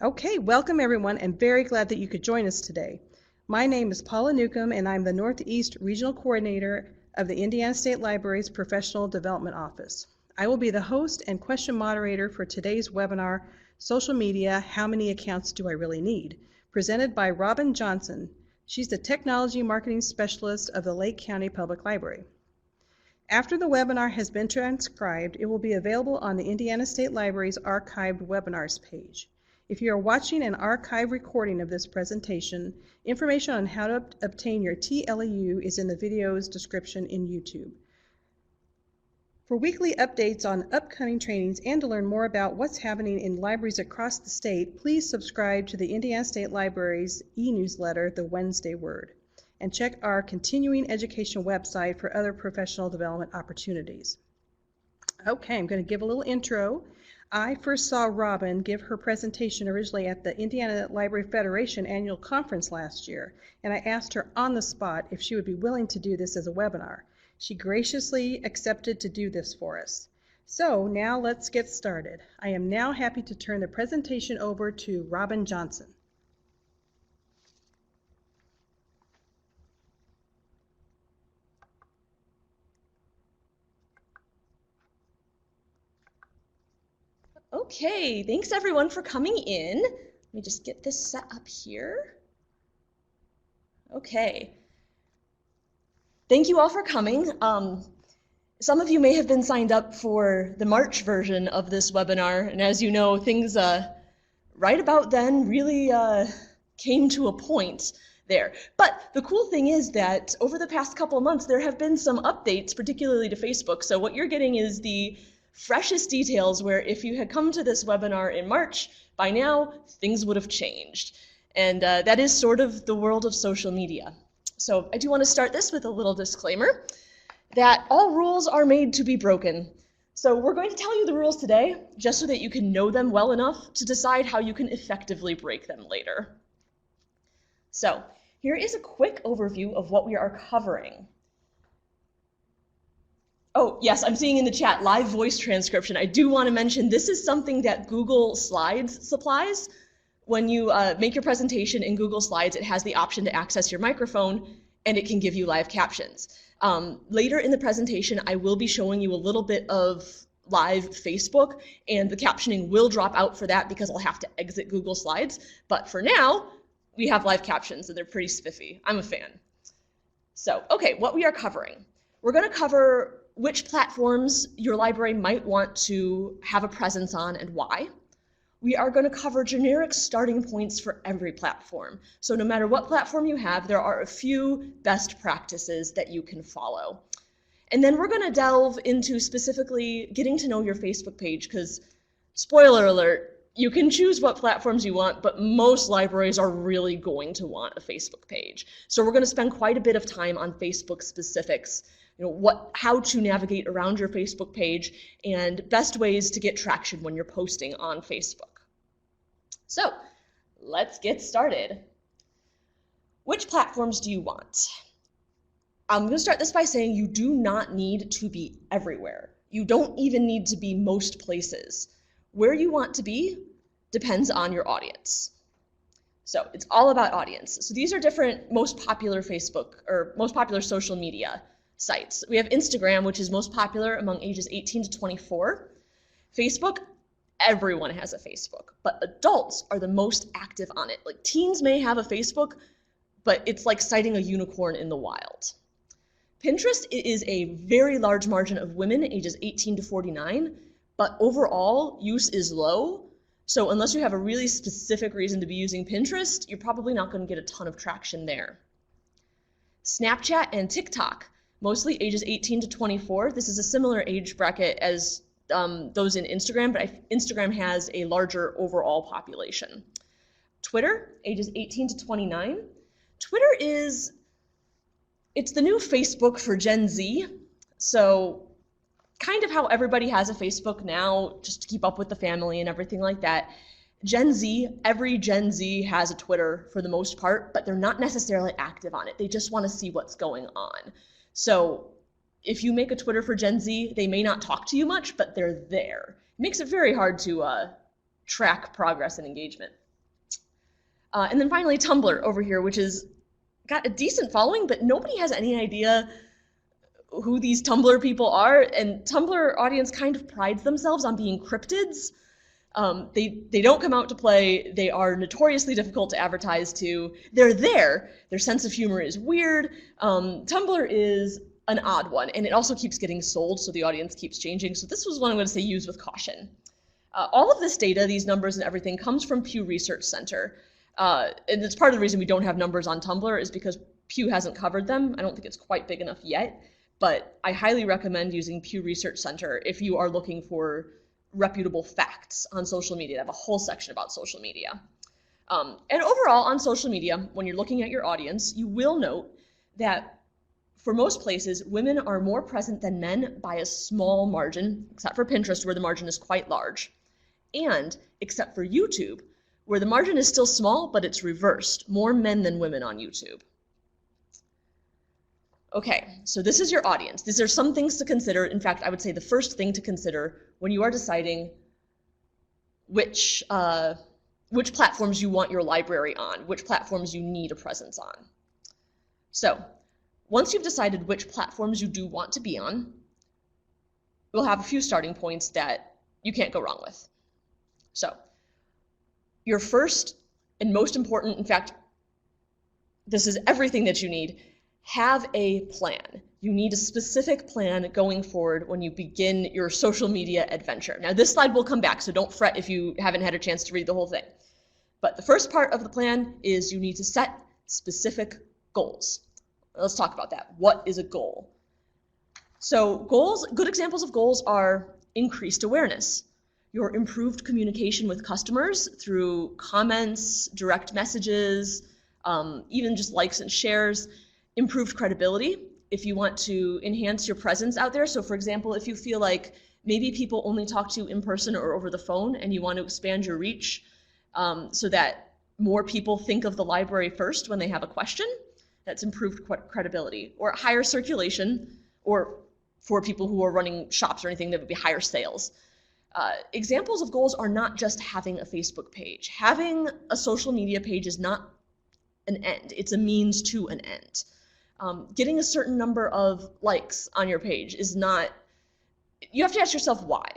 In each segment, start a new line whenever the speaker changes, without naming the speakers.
Okay, welcome everyone, and very glad that you could join us today. My name is Paula Newcomb, and I'm the Northeast Regional Coordinator of the Indiana State Library's Professional Development Office. I will be the host and question moderator for today's webinar, Social Media, How Many Accounts Do I Really Need?, presented by Robin Johnsen. She's the Technology Marketing Specialist of the Lake County Public Library. After the webinar has been transcribed, it will be available on the Indiana State Library's archived webinars page. If you are watching an archive recording of this presentation, information on how to obtain your TLEU is in the video's description in YouTube. For weekly updates on upcoming trainings and to learn more about what's happening in libraries across the state, please subscribe to the Indiana State Library's e-newsletter, The Wednesday Word, and check our continuing education website for other professional development opportunities. Okay, I'm going to give a little intro. I first saw Robin give her presentation originally at the Indiana Library Federation annual conference last year, and I asked her on the spot if she would be willing to do this as a webinar. She graciously accepted to do this for us. So now let's get started. I am now happy to turn the presentation over to Robin Johnsen.
Okay, thanks everyone for coming in. Let me just get this set up here. Okay. Thank you all for coming. Some of you may have been signed up for the March version of this webinar, and as you know, things right about then really came to a point there. But the cool thing is that over the past couple of months, there have been some updates, particularly to Facebook. So what you're getting is the freshest details, where if you had come to this webinar in March, by now things would have changed. And that is sort of the world of social media. So I do want to start this with a little disclaimer that all rules are made to be broken. So we're going to tell you the rules today just so that you can know them well enough to decide how you can effectively break them later. So here is a quick overview of what we are covering. Oh, yes, I'm seeing in the chat live voice transcription. I do want to mention this is something that Google Slides supplies. When you make your presentation in Google Slides, it has the option to access your microphone, and it can give you live captions. Later in the presentation, I will be showing you a little bit of live Facebook, and the captioning will drop out for that because I'll have to exit Google Slides. But for now, we have live captions, and they're pretty spiffy. I'm a fan. So, okay, what we are covering. We're going to cover which platforms your library might want to have a presence on and why. We are going to cover generic starting points for every platform. So no matter what platform you have, there are a few best practices that you can follow. And then we're going to delve into specifically getting to know your Facebook page, because spoiler alert, you can choose what platforms you want, but most libraries are really going to want a Facebook page. So we're going to spend quite a bit of time on Facebook specifics, how to navigate around your Facebook page, and best ways to get traction when you're posting on Facebook. So let's get started. Which platforms do you want? I'm going to start this by saying you do not need to be everywhere. You don't even need to be most places. Where you want to be depends on your audience. So it's all about audience. So these are different most popular Facebook or most popular social media sites. We have Instagram, which is most popular among ages 18 to 24. Facebook, everyone has a Facebook, but adults are the most active on it. Like teens may have a Facebook, but it's like sighting a unicorn in the wild. Pinterest is a very large margin of women ages 18 to 49, but overall use is low. So unless you have a really specific reason to be using Pinterest, you're probably not going to get a ton of traction there. Snapchat and TikTok, mostly ages 18 to 24. This is a similar age bracket as those in Instagram, but Instagram has a larger overall population. Twitter, ages 18 to 29. Twitter it's the new Facebook for Gen Z. So kind of how everybody has a Facebook now, just to keep up with the family and everything like that. Every Gen Z has a Twitter for the most part, but they're not necessarily active on it. They just want to see what's going on. So if you make a Twitter for Gen Z, they may not talk to you much, but they're there. It makes it very hard to track progress and engagement. And then finally, Tumblr over here, which has got a decent following, but nobody has any idea who these Tumblr people are. And Tumblr audience kind of prides themselves on being cryptids. They don't come out to play. They are notoriously difficult to advertise to. They're there. Their sense of humor is weird. Tumblr is an odd one, and it also keeps getting sold, so the audience keeps changing. So this was one I'm going to say use with caution. All of this data, these numbers and everything, comes from Pew Research Center. And it's part of the reason we don't have numbers on Tumblr is because Pew hasn't covered them. I don't think it's quite big enough yet, but I highly recommend using Pew Research Center if you are looking for reputable facts on social media. They have a whole section about social media. And overall on social media, when you're looking at your audience, you will note that for most places, women are more present than men by a small margin, except for Pinterest, where the margin is quite large. And except for YouTube, where the margin is still small, but it's reversed. More men than women on YouTube. Okay, so this is your audience. These are some things to consider. In fact, I would say the first thing to consider when you are deciding which platforms you want your library on, which platforms you need a presence on. So once you've decided which platforms you do want to be on, we'll have a few starting points that you can't go wrong with. So your first and most important, in fact, this is everything that you need, have a plan. You need a specific plan going forward when you begin your social media adventure. Now this slide will come back, so don't fret if you haven't had a chance to read the whole thing. But the first part of the plan is you need to set specific goals. Let's talk about that. What is a goal? So goals, good examples of goals are increased awareness, your improved communication with customers through comments, direct messages, even just likes and shares, improved credibility if you want to enhance your presence out there. So for example, if you feel like maybe people only talk to you in person or over the phone and you want to expand your reach so that more people think of the library first when they have a question, that's improved credibility. Or higher circulation, or for people who are running shops or anything, that would be higher sales. Examples of goals are not just having a Facebook page. Having a social media page is not an end, it's a means to an end. Getting a certain number of likes on your page is not, you have to ask yourself why.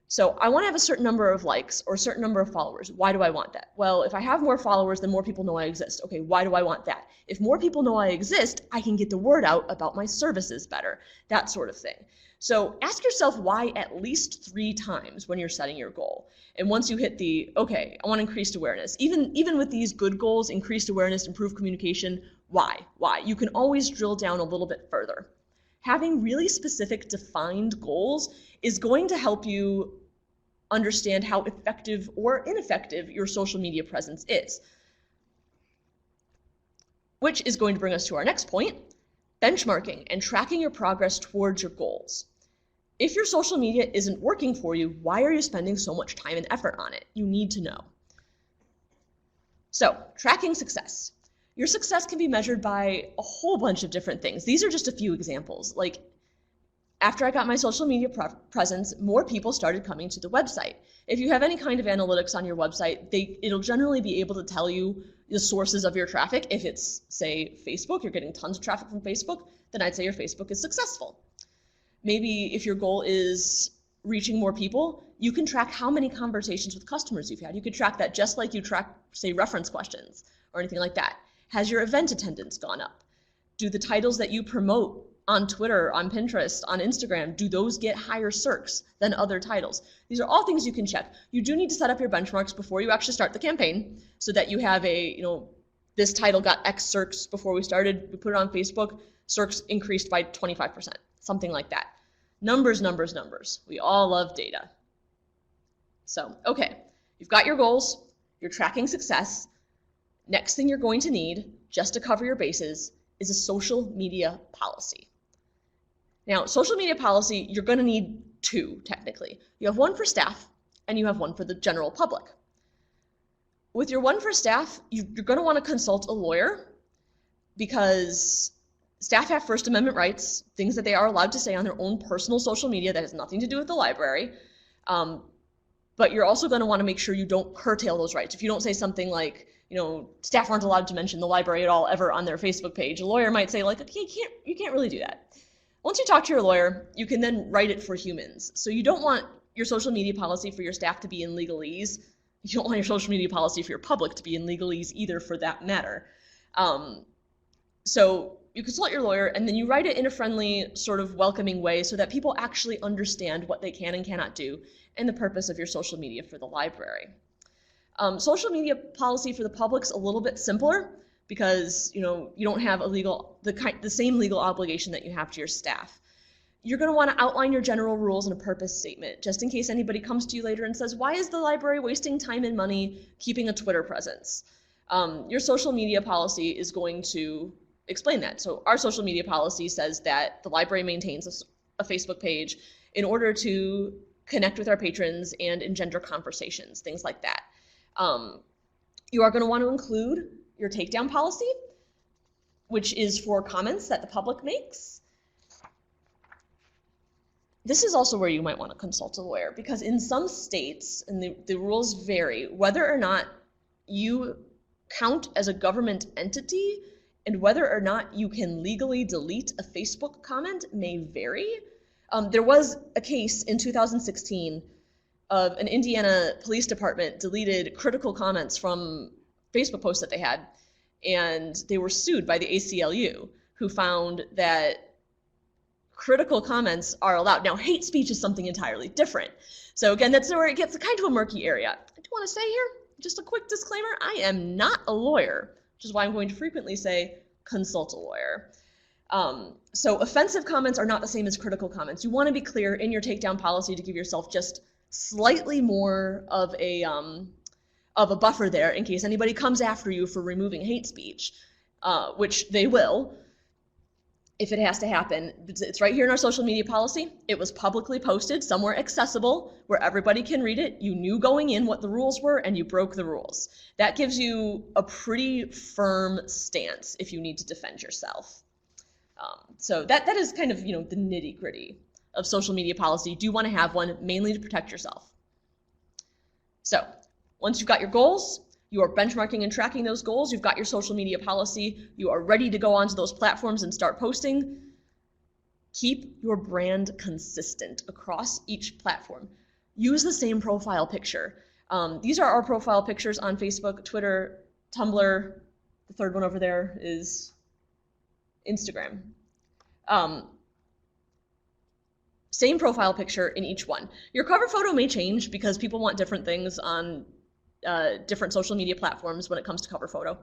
So I want to have a certain number of likes or a certain number of followers. Why do I want that? Well, if I have more followers, then more people know I exist. Okay, why do I want that? If more people know I exist, I can get the word out about my services better, that sort of thing. So ask yourself why at least 3 times when you're setting your goal. And once you hit the, okay, I want increased awareness. Even with these good goals, increased awareness, improved communication, why? You can always drill down a little bit further. Having really specific defined goals is going to help you understand how effective or ineffective your social media presence is. Which is going to bring us to our next point, benchmarking and tracking your progress towards your goals. If your social media isn't working for you, why are you spending so much time and effort on it? You need to know. So, tracking success. Your success can be measured by a whole bunch of different things. These are just a few examples. Like, after I got my social media presence, more people started coming to the website. If you have any kind of analytics on your website, it'll generally be able to tell you the sources of your traffic. If it's, say, Facebook, you're getting tons of traffic from Facebook, then I'd say your Facebook is successful. Maybe if your goal is reaching more people, you can track how many conversations with customers you've had. You could track that just like you track, say, reference questions or anything like that. Has your event attendance gone up? Do the titles that you promote on Twitter, on Pinterest, on Instagram, do those get higher circs than other titles? These are all things you can check. You do need to set up your benchmarks before you actually start the campaign so that you have a, this title got X circs before we started, we put it on Facebook, circs increased by 25%, something like that. Numbers, numbers, numbers. We all love data. So, okay, you've got your goals, you're tracking success. Next thing you're going to need, just to cover your bases, is a social media policy. Now, social media policy, you're going to need 2, technically. You have one for staff, and you have one for the general public. With your one for staff, you're going to want to consult a lawyer because staff have First Amendment rights, things that they are allowed to say on their own personal social media that has nothing to do with the library. But you're also going to want to make sure you don't curtail those rights. If you don't say something like, staff aren't allowed to mention the library at all ever on their Facebook page. A lawyer might say, like, okay, you can't really do that. Once you talk to your lawyer, you can then write it for humans. So you don't want your social media policy for your staff to be in legalese. You don't want your social media policy for your public to be in legalese either, for that matter. So you consult your lawyer, and then you write it in a friendly, sort of welcoming way so that people actually understand what they can and cannot do and the purpose of your social media for the library. Social media policy for the public's a little bit simpler because you don't have the same legal obligation that you have to your staff. You're going to want to outline your general rules and a purpose statement, just in case anybody comes to you later and says, why is the library wasting time and money keeping a Twitter presence? Your social media policy is going to explain that. So our social media policy says that the library maintains a Facebook page in order to connect with our patrons and engender conversations, things like that. You are going to want to include your takedown policy, which is for comments that the public makes. This is also where you might want to consult a lawyer, because in some states, and the rules vary, whether or not you count as a government entity and whether or not you can legally delete a Facebook comment may vary. There was a case in 2016 of an Indiana police department deleted critical comments from Facebook posts that they had, and they were sued by the ACLU, who found that critical comments are allowed. Now, hate speech is something entirely different. So again, that's where it gets kind of a murky area. I do want to say here, just a quick disclaimer, I am not a lawyer, which is why I'm going to frequently say consult a lawyer. So offensive comments are not the same as critical comments. You want to be clear in your takedown policy to give yourself just slightly more of a buffer there in case anybody comes after you for removing hate speech, which they will if it has to happen. It's right here in our social media policy. It was publicly posted somewhere accessible where everybody can read it. You knew going in what the rules were and you broke the rules. That gives you a pretty firm stance if you need to defend yourself. So that is kind of the nitty-gritty of social media policy. Do you want to have one mainly to protect yourself? So once you've got your goals, you are benchmarking and tracking those goals, you've got your social media policy, you are ready to go onto those platforms and start posting. Keep your brand consistent across each platform. Use the same profile picture. These are our profile pictures on Facebook, Twitter, Tumblr. The third one over there is Instagram. Same profile picture in each one. Your cover photo may change because people want different things on different social media platforms when it comes to cover photo.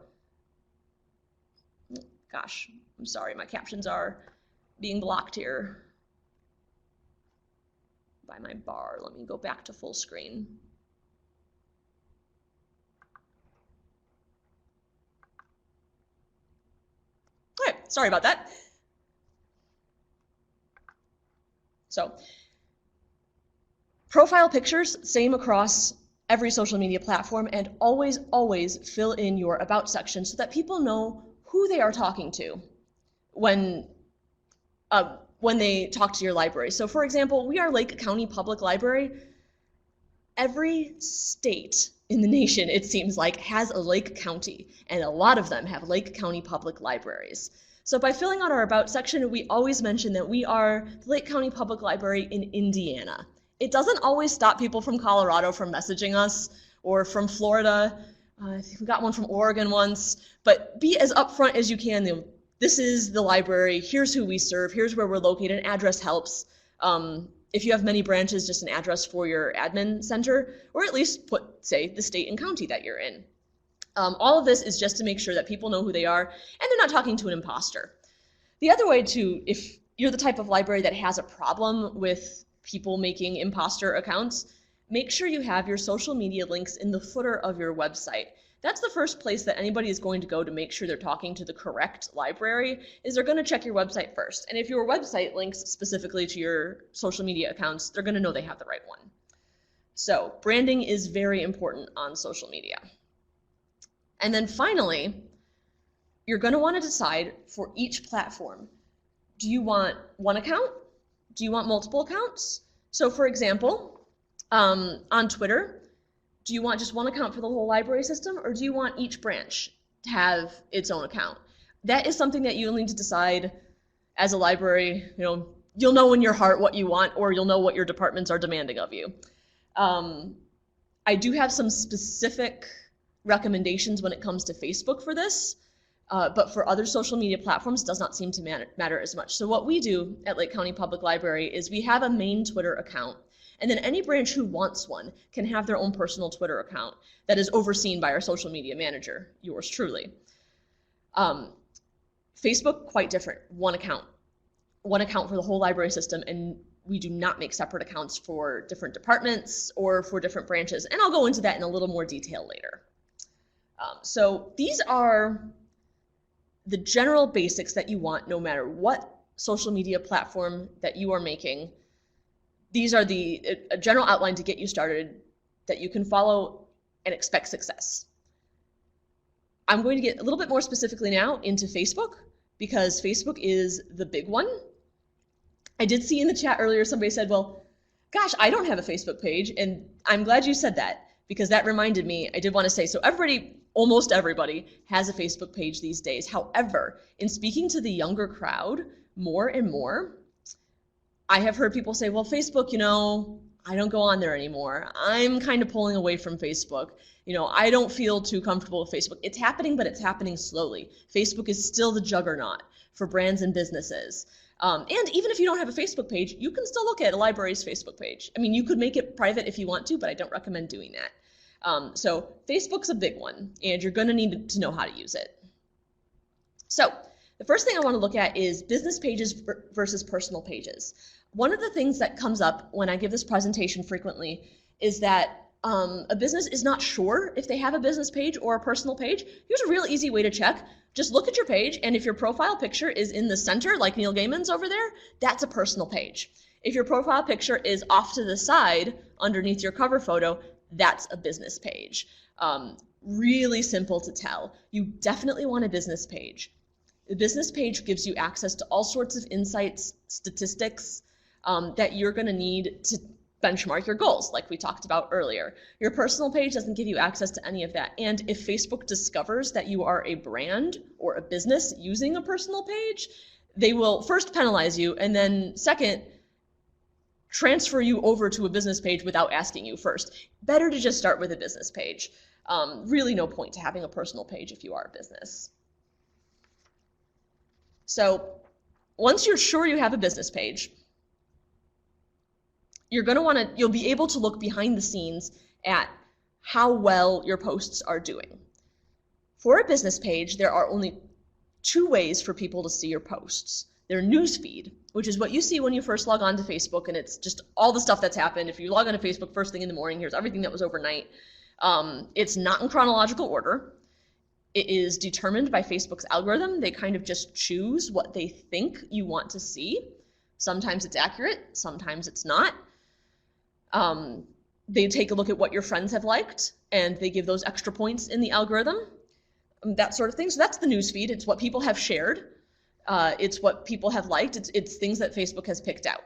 Gosh, I'm sorry, my captions are being blocked here by my bar. Let me go back to full screen. Okay, sorry about that. So, profile pictures, same across every social media platform, and always, always fill in your about section so that people know who they are talking to when they talk to your library. So for example, we are Lake County Public Library. Every state in the nation, it seems like, has a Lake County, and a lot of them have Lake County Public Libraries. So by filling out our about section, we always mention that we are the Lake County Public Library in Indiana. It doesn't always stop people from Colorado from messaging us, or from Florida. I think we got one from Oregon once. But be as upfront as you can. This is the library. Here's who we serve. Here's where we're located. An address helps. If you have many branches, just an address for your admin center, or at least put, say, the state and county that you're in. All of this is just to make sure that people know who they are and they're not talking to an imposter. The other way to, if you're the type of library that has a problem with people making imposter accounts, make sure you have your social media links in the footer of your website. That's the first place that anybody is going to go to make sure they're talking to the correct library, is they're going to check your website first. And if your website links specifically to your social media accounts, they're going to know they have the right one. So branding is very important on social media. And then finally, you're going to want to decide for each platform, do you want one account? Do you want multiple accounts? So for example, on Twitter, Do you want just one account for the whole library system, or do you want each branch to have its own account? That is something that you'll need to decide as a library. You'll know in your heart what you want, or you'll know what your departments are demanding of you. I do have some specific recommendations when it comes to Facebook for this, but for other social media platforms, it does not seem to matter as much. So what we do at Lake County Public Library is we have a main Twitter account, and then any branch who wants one can have their own personal Twitter account that is overseen by our social media manager, yours truly. Facebook, quite different, one account for the whole library system, and we do not make separate accounts for different departments or for different branches, and I'll go into that in a little more detail later. So these are the general basics that you want no matter what social media platform that you are making. These are a general outline to get you started that you can follow and expect success. I'm going to get a little bit more specifically now into Facebook, because Facebook is the big one. I did see in the chat earlier somebody said, well, gosh, I don't have a Facebook page, and I'm glad you said that, because that reminded me, I did want to say, so almost everybody has a Facebook page these days. However, in speaking to the younger crowd more and more, I have heard people say, well, Facebook, I don't go on there anymore. I'm kind of pulling away from Facebook. I don't feel too comfortable with Facebook. It's happening, but it's happening slowly. Facebook is still the juggernaut for brands and businesses. And even if you don't have a Facebook page, you can still look at a library's Facebook page. I mean, you could make it private if you want to, but I don't recommend doing that. So Facebook's a big one, and you're going to need to know how to use it. So the first thing I want to look at is business pages versus personal pages. One of the things that comes up when I give this presentation frequently is that a business is not sure if they have a business page or a personal page. Here's a real easy way to check. Just look at your page, and if your profile picture is in the center, like Neil Gaiman's over there, that's a personal page. If your profile picture is off to the side underneath your cover photo, that's a business page. Really simple to tell. You definitely want a business page. The business page gives you access to all sorts of insights, statistics that you're going to need to benchmark your goals, like we talked about earlier. Your personal page doesn't give you access to any of that. And if Facebook discovers that you are a brand or a business using a personal page, they will first penalize you, and then second, transfer you over to a business page without asking you first. Better to just start with a business page. Really no point to having a personal page if you are a business. So once you're sure you have a business page, you'll be able to look behind the scenes at how well your posts are doing. For a business page, there are only two ways for people to see your posts. Their newsfeed, which is what you see when you first log on to Facebook, and it's just all the stuff that's happened. If you log on to Facebook first thing in the morning, here's everything that was overnight. It's not in chronological order. It is determined by Facebook's algorithm. They kind of just choose what they think you want to see. Sometimes it's accurate, sometimes it's not. They take a look at what your friends have liked, and they give those extra points in the algorithm, that sort of thing. So that's the newsfeed. It's what people have shared. It's what people have liked. It's things that Facebook has picked out.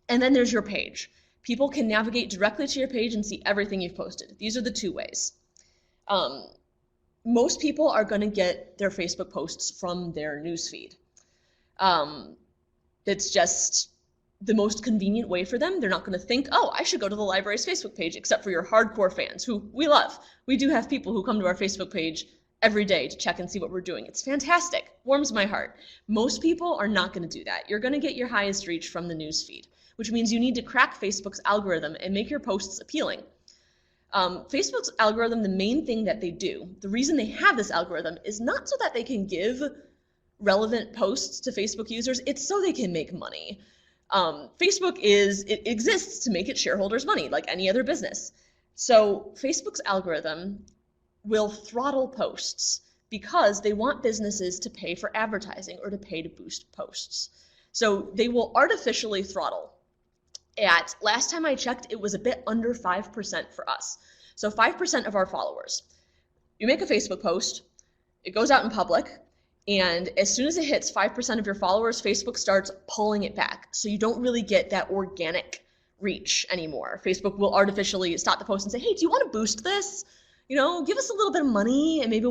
And then there's your page. People can navigate directly to your page and see everything you've posted. These are the two ways. Most people are going to get their Facebook posts from their newsfeed. It's just the most convenient way for them. They're not going to think, oh, I should go to the library's Facebook page, except for your hardcore fans, who we love. We do have people who come to our Facebook page every day to check and see what we're doing. It's fantastic. Warms my heart. Most people are not going to do that. You're going to get your highest reach from the newsfeed, which means you need to crack Facebook's algorithm and make your posts appealing. Facebook's algorithm, the main thing that they do, the reason they have this algorithm is not so that they can give relevant posts to Facebook users, it's so they can make money. Facebook exists to make its shareholders money, like any other business. So Facebook's algorithm will throttle posts because they want businesses to pay for advertising or to pay to boost posts. So they will artificially throttle. Last time I checked, it was a bit under 5% for us. So 5% of our followers. You make a Facebook post, it goes out in public, and as soon as it hits 5% of your followers, Facebook starts pulling it back. So you don't really get that organic reach anymore. Facebook will artificially stop the post and say, hey, do you want to boost this? You know, give us a little bit of money and maybe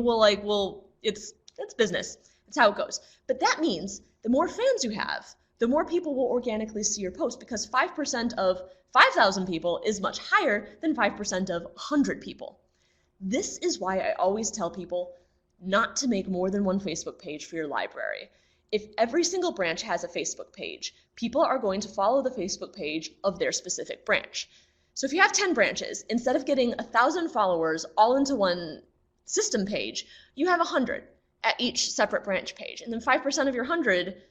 it's business. That's how it goes. But that means the more fans you have, the more people will organically see your post, because 5% of 5,000 people is much higher than 5% of 100 people. This is why I always tell people not to make more than one Facebook page for your library. If every single branch has a Facebook page, people are going to follow the Facebook page of their specific branch. So if you have 10 branches, instead of getting 1,000 followers all into one system page, you have 100 at each separate branch page. And then 5% of your 100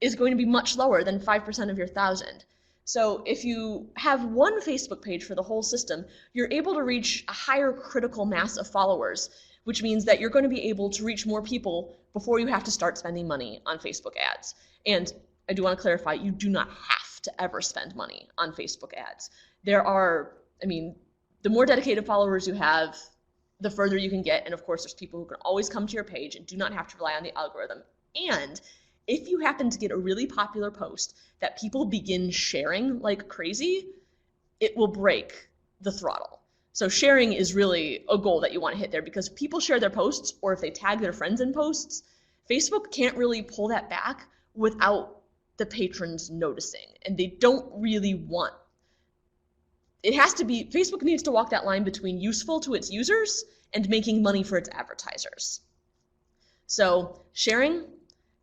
is going to be much lower than 5% of your 1,000. So if you have one Facebook page for the whole system, you're able to reach a higher critical mass of followers, which means that you're going to be able to reach more people before you have to start spending money on Facebook ads. And I do want to clarify, you do not have to ever spend money on Facebook ads. The more dedicated followers you have, the further you can get. And of course, there's people who can always come to your page and do not have to rely on the algorithm. And if you happen to get a really popular post that people begin sharing like crazy, it will break the throttle. So sharing is really a goal that you want to hit there, because if people share their posts or if they tag their friends in posts, Facebook can't really pull that back without the patrons noticing. And they don't really want. Facebook needs to walk that line between useful to its users and making money for its advertisers. So sharing,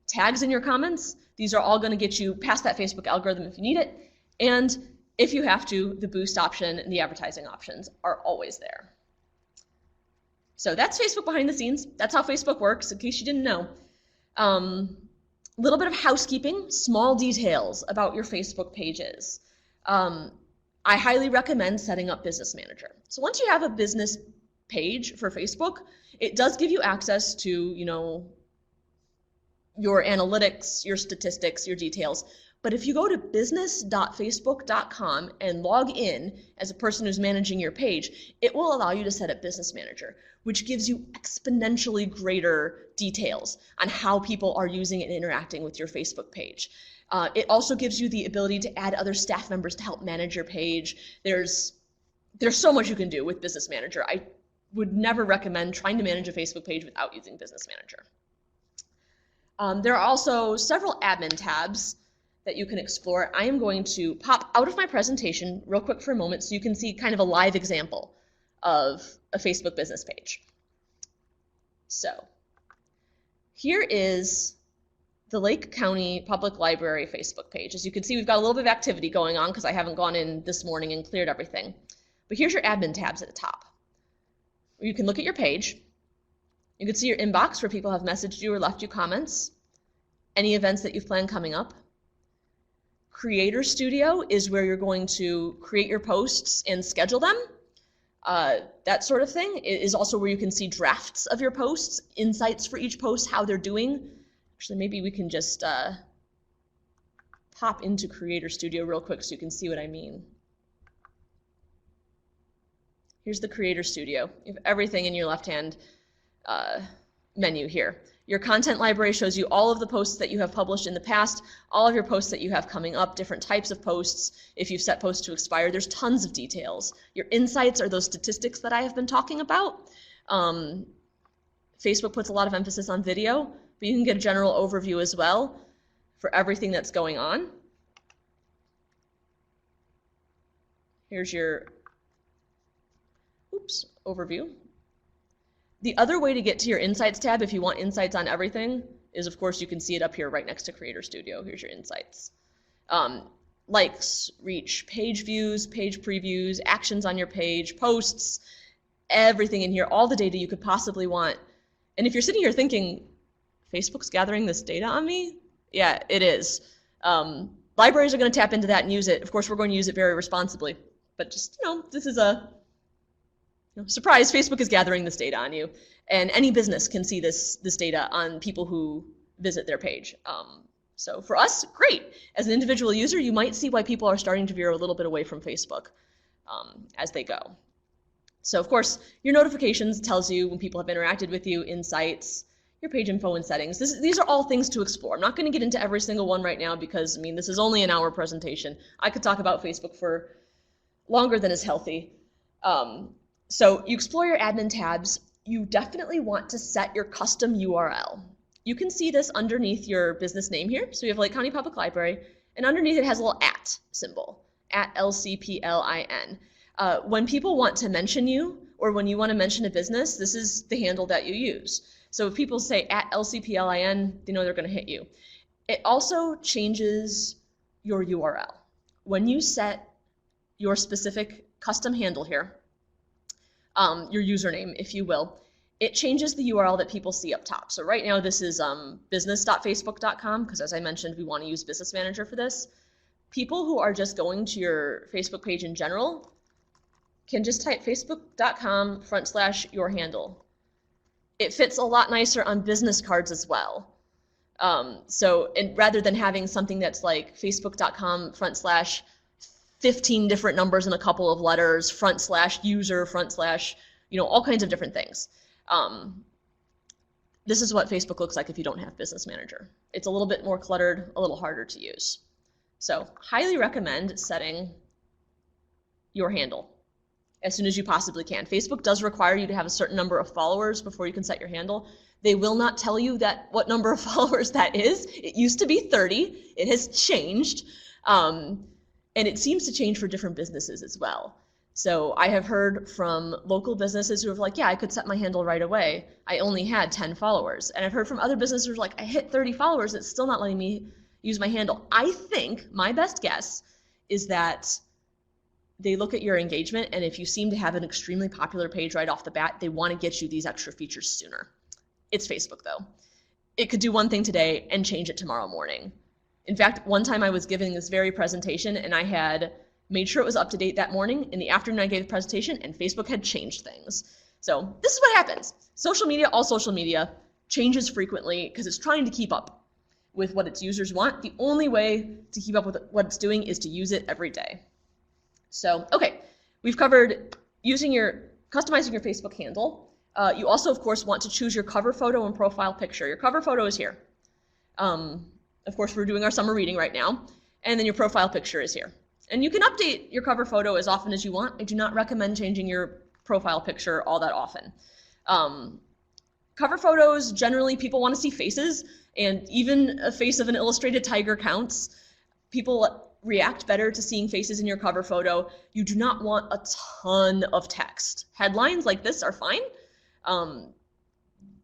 tags in your comments, these are all going to get you past that Facebook algorithm if you need it. And if you have to, the boost option and the advertising options are always there. So that's Facebook behind the scenes. That's how Facebook works, in case you didn't know. A little bit of housekeeping, small details about your Facebook pages. I highly recommend setting up Business Manager. So once you have a business page for Facebook, it does give you access to, your analytics, your statistics, your details. But if you go to business.facebook.com and log in as a person who's managing your page, it will allow you to set up Business Manager, which gives you exponentially greater details on how people are using and interacting with your Facebook page. It also gives you the ability to add other staff members to help manage your page. There's so much you can do with Business Manager. I would never recommend trying to manage a Facebook page without using Business Manager. There are also several admin tabs that you can explore. I am going to pop out of my presentation real quick for a moment so you can see kind of a live example of a Facebook business page. So here is the Lake County Public Library Facebook page. As you can see, we've got a little bit of activity going on because I haven't gone in this morning and cleared everything. But here's your admin tabs at the top. You can look at your page. You can see your inbox where people have messaged you or left you comments, any events that you've planned coming up. Creator Studio is where you're going to create your posts and schedule them. That sort of thing. It is also where you can see drafts of your posts, insights for each post, how they're doing. Actually, maybe we can just pop into Creator Studio real quick so you can see what I mean. Here's the Creator Studio. You have everything in your left-hand menu here. Your content library shows you all of the posts that you have published in the past, all of your posts that you have coming up, different types of posts, if you've set posts to expire. There's tons of details. Your insights are those statistics that I have been talking about. Facebook puts a lot of emphasis on video, but you can get a general overview as well for everything that's going on. Here's your overview. The other way to get to your Insights tab, if you want insights on everything, is of course you can see it up here right next to Creator Studio. Here's your insights. Likes, reach, page views, page previews, actions on your page, posts, everything in here, all the data you could possibly want. And if you're sitting here thinking, Facebook's gathering this data on me? Yeah, it is. Libraries are going to tap into that and use it. Of course, we're going to use it very responsibly. But just, this is a surprise, Facebook is gathering this data on you. And any business can see this data on people who visit their page. So for us, great. As an individual user, you might see why people are starting to veer a little bit away from Facebook as they go. So of course, your notifications tells you when people have interacted with you, insights, your page info and settings. These are all things to explore. I'm not going to get into every single one right now because, I mean, this is only an hour presentation. I could talk about Facebook for longer than is healthy. So you explore your admin tabs. You definitely want to set your custom URL. You can see this underneath your business name here. So we have Lake County Public Library, and underneath it has a little @ symbol, @LCPLIN. When people want to mention you, or when you want to mention a business, this is the handle that you use. So if people say @LCPLIN, they know they're going to hit you. It also changes your URL. When you set your specific custom handle here, your username, if you will, it changes the URL that people see up top. So right now this is business.facebook.com, because as I mentioned, we want to use Business Manager for this. People who are just going to your Facebook page in general can just type facebook.com/your handle. It fits a lot nicer on business cards as well. And rather than having something that's like facebook.com/15 different numbers and a couple of letters, /user, all kinds of different things. This is what Facebook looks like if you don't have Business Manager. It's a little bit more cluttered, a little harder to use. So highly recommend setting your handle as soon as you possibly can. Facebook does require you to have a certain number of followers before you can set your handle. They will not tell you what number of followers that is. It used to be 30. It has changed. And it seems to change for different businesses as well. So I have heard from local businesses who are like, yeah, I could set my handle right away. I only had 10 followers. And I've heard from other businesses who are like, I hit 30 followers. It's still not letting me use my handle. I think my best guess is that they look at your engagement, and if you seem to have an extremely popular page right off the bat, they want to get you these extra features sooner. It's Facebook, though. It could do one thing today and change it tomorrow morning. In fact, one time I was giving this very presentation, and I had made sure it was up to date that morning. In the afternoon, I gave the presentation, and Facebook had changed things. So this is what happens. Social media, all social media, changes frequently because it's trying to keep up with what its users want. The only way to keep up with what it's doing is to use it every day. So, okay, we've covered customizing your Facebook handle. You also, of course, want to choose your cover photo and profile picture. Your cover photo is here. Of course, we're doing our summer reading right now, and then your profile picture is here. And you can update your cover photo as often as you want. I do not recommend changing your profile picture all that often. Cover photos, generally people want to see faces, and even a face of an illustrated tiger counts. People react better to seeing faces in your cover photo. You do not want a ton of text. Headlines like this are fine.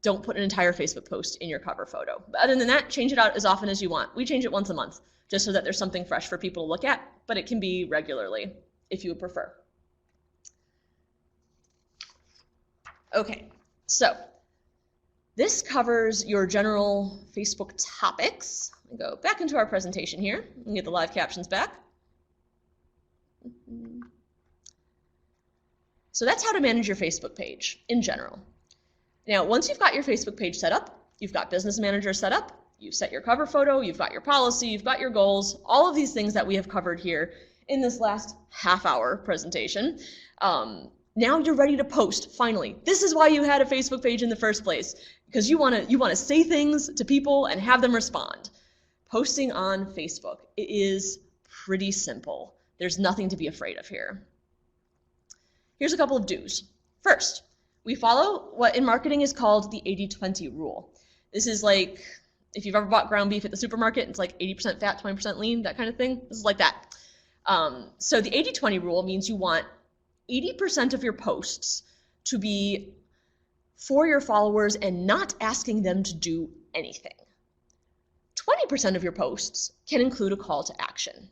Don't put an entire Facebook post in your cover photo. But other than that, change it out as often as you want. We change it once a month, just so that there's something fresh for people to look at, but it can be regularly if you would prefer. Okay, so this covers your general Facebook topics. Let me go back into our presentation here and get the live captions back. So that's how to manage your Facebook page in general. Now, once you've got your Facebook page set up, you've got Business Manager set up, you've set your cover photo, you've got your policy, you've got your goals, all of these things that we have covered here in this last half-hour presentation. Now you're ready to post, finally. This is why you had a Facebook page in the first place, because you want to say things to people and have them respond. Posting on Facebook, it is pretty simple. There's nothing to be afraid of here. Here's a couple of do's. First, we follow what in marketing is called the 80-20 rule. This is like, if you've ever bought ground beef at the supermarket, it's like 80% fat, 20% lean, that kind of thing. This is like that. So the 80-20 rule means you want 80% of your posts to be for your followers and not asking them to do anything. 20% of your posts can include a call to action.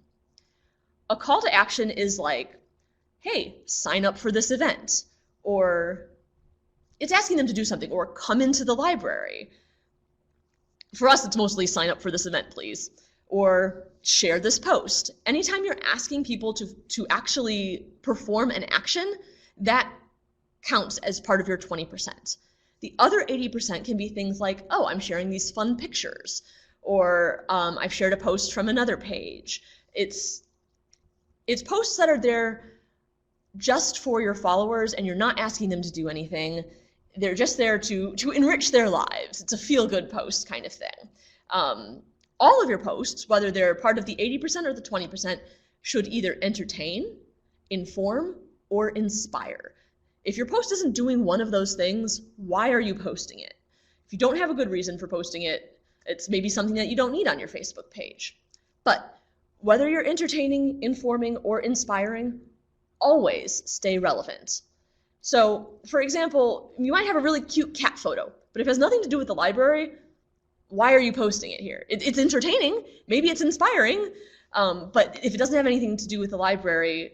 A call to action is like, hey, sign up for this event, or it's asking them to do something, or come into the library. For us, it's mostly sign up for this event, please, or share this post. Anytime you're asking people to actually perform an action, that counts as part of your 20%. The other 80% can be things like, oh, I'm sharing these fun pictures, or I've shared a post from another page. It's posts that are there just for your followers and you're not asking them to do anything, They're just there to enrich their lives. It's a feel-good post kind of thing. All of your posts, whether they're part of the 80% or the 20%, should either entertain, inform, or inspire. If your post isn't doing one of those things, why are you posting it? If you don't have a good reason for posting it, it's maybe something that you don't need on your Facebook page. But whether you're entertaining, informing, or inspiring, always stay relevant. So, for example, you might have a really cute cat photo, but if it has nothing to do with the library, why are you posting it here? It's entertaining, maybe it's inspiring, but if it doesn't have anything to do with the library,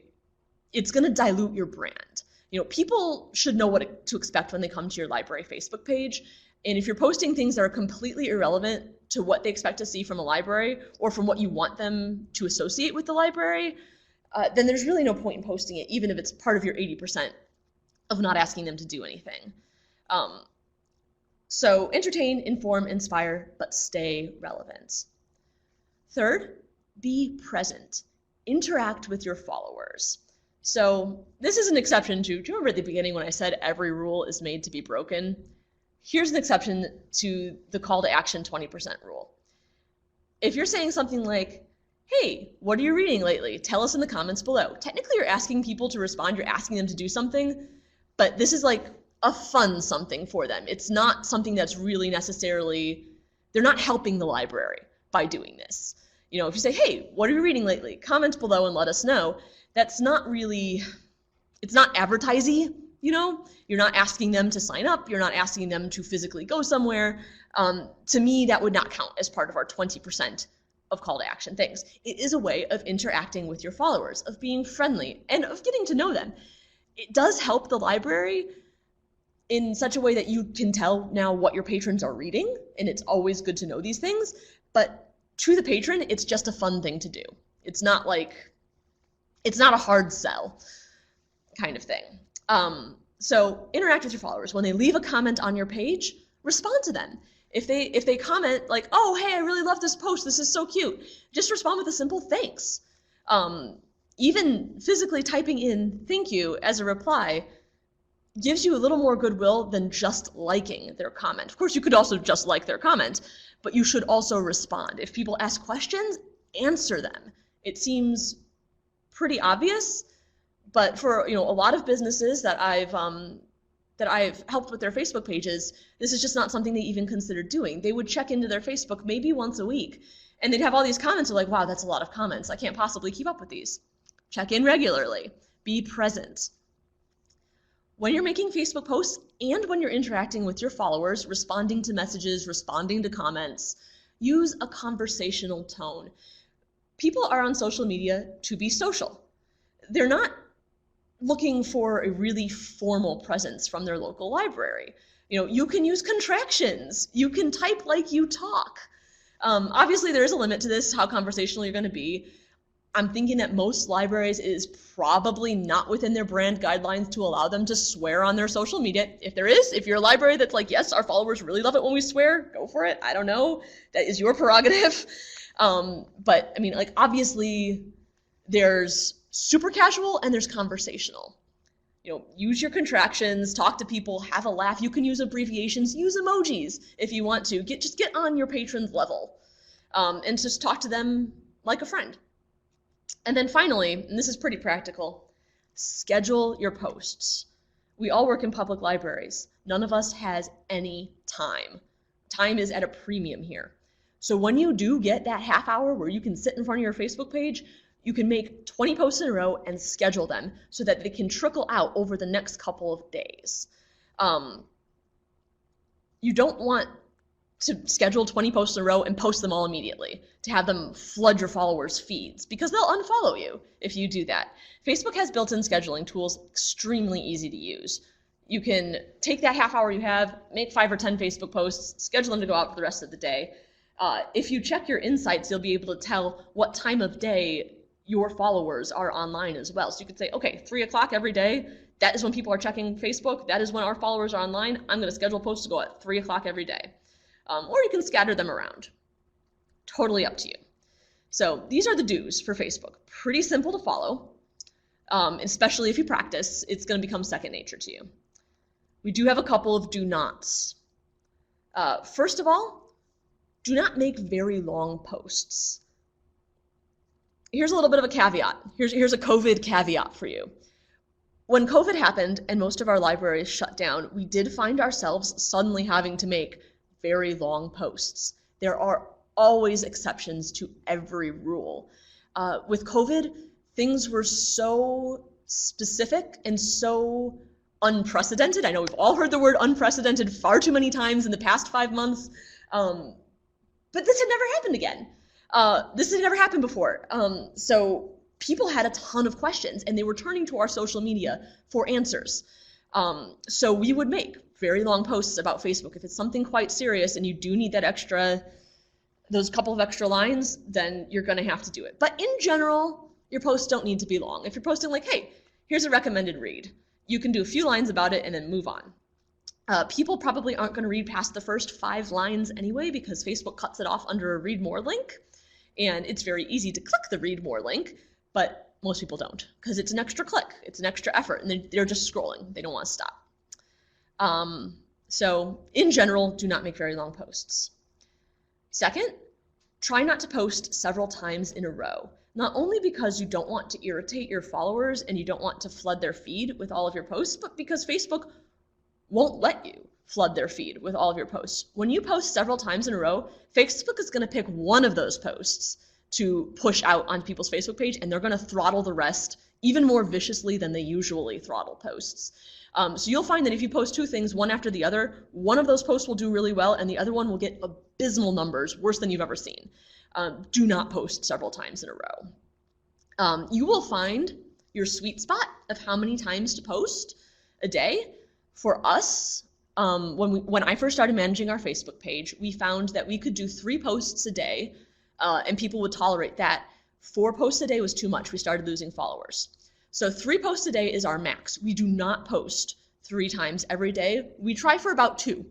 it's going to dilute your brand. People should know what to expect when they come to your library Facebook page, and if you're posting things that are completely irrelevant to what they expect to see from a library or from what you want them to associate with the library, then there's really no point in posting it, even if it's part of your 80% of not asking them to do anything. So entertain, inform, inspire, but stay relevant. Third, be present. Interact with your followers. So this is an exception to, do you remember at the beginning when I said every rule is made to be broken? Here's an exception to the call to action 20% rule. If you're saying something like, hey, what are you reading lately? Tell us in the comments below. Technically, you're asking people to respond. You're asking them to do something, but this is like a fun something for them. It's not something that's really necessarily, they're not helping the library by doing this. If you say, hey, what are you reading lately? Comment below and let us know. That's not really, it's not advertising, You're not asking them to sign up. You're not asking them to physically go somewhere. To me, that would not count as part of our 20% of call to action things. It is a way of interacting with your followers, of being friendly, and of getting to know them. It does help the library in such a way that you can tell now what your patrons are reading, and it's always good to know these things, but to the patron, it's just a fun thing to do. It's not a hard sell kind of thing. So interact with your followers. When they leave a comment on your page, respond to them. If they comment like, oh, hey, I really love this post, this is so cute, just respond with a simple thanks. Even physically typing in thank you as a reply gives you a little more goodwill than just liking their comment. Of course, you could also just like their comment, but you should also respond. If people ask questions, answer them. It seems pretty obvious, but for a lot of businesses that I've helped with their Facebook pages, this is just not something they even considered doing. They would check into their Facebook maybe once a week, and they'd have all these comments. They're like, wow, that's a lot of comments. I can't possibly keep up with these. Check in regularly. Be present. When you're making Facebook posts and when you're interacting with your followers, responding to messages, responding to comments, use a conversational tone. People are on social media to be social. They're not looking for a really formal presence from their local library. You can use contractions. You can type like you talk. Obviously, there is a limit to this, how conversational you're going to be. I'm thinking that most libraries is probably not within their brand guidelines to allow them to swear on their social media. If there is, if you're a library that's like, yes, our followers really love it when we swear, go for it. I don't know. That is your prerogative. But I mean, obviously there's super casual and there's conversational. Use your contractions, talk to people, have a laugh. You can use abbreviations, use emojis if you want to. Just get on your patron's level and just talk to them like a friend. And then finally, and this is pretty practical, schedule your posts. We all work in public libraries. None of us has any time. Time is at a premium here. So when you do get that half hour where you can sit in front of your Facebook page, you can make 20 posts in a row and schedule them so that they can trickle out over the next couple of days. You don't want to schedule 20 posts in a row and post them all immediately, to have them flood your followers' feeds, because they'll unfollow you if you do that. Facebook has built-in scheduling tools, extremely easy to use. You can take that half hour you have, make 5 or 10 Facebook posts, schedule them to go out for the rest of the day. If you check your insights, you'll be able to tell what time of day your followers are online as well. So you could say, okay, 3 o'clock every day, that is when people are checking Facebook, that is when our followers are online, I'm gonna schedule posts to go at 3 o'clock every day. Or you can scatter them around. Totally up to you. So these are the do's for Facebook. Pretty simple to follow, especially if you practice. It's going to become second nature to you. We do have a couple of do nots. First of all, do not make very long posts. Here's a little bit of a caveat. Here's a COVID caveat for you. When COVID happened and most of our libraries shut down, we did find ourselves suddenly having to make very long posts. There are always exceptions to every rule. With COVID, things were so specific and so unprecedented. I know we've all heard the word unprecedented far too many times in the past 5 months, but this had never happened again. This had never happened before. So people had a ton of questions and they were turning to our social media for answers. So we would make very long posts about Facebook. If it's something quite serious and you do need those couple of extra lines, then you're gonna have to do it. But in general, your posts don't need to be long. If you're posting like, hey, here's a recommended read, you can do a few lines about it and then move on. People probably aren't gonna read past the first 5 lines anyway because Facebook cuts it off under a read more link. And it's very easy to click the read more link, but most people don't because it's an extra click, it's an extra effort, and they're just scrolling. They don't want to stop. So in general, do not make very long posts. Second, try not to post several times in a row, not only because you don't want to irritate your followers and you don't want to flood their feed with all of your posts, but because Facebook won't let you flood their feed with all of your posts. When you post several times in a row, Facebook is going to pick one of those posts to push out on people's Facebook page, and they're going to throttle the rest even more viciously than they usually throttle posts. So you'll find that if you post 2 things, one after the other, one of those posts will do really well, and the other one will get abysmal numbers, worse than you've ever seen. Do not post several times in a row. You will find your sweet spot of how many times to post a day. For us, when I first started managing our Facebook page, we found that we could do 3 posts a day, and people would tolerate that. 4 posts a day was too much. We started losing followers. So 3 posts a day is our max. We do not post 3 times every day. We try for about 2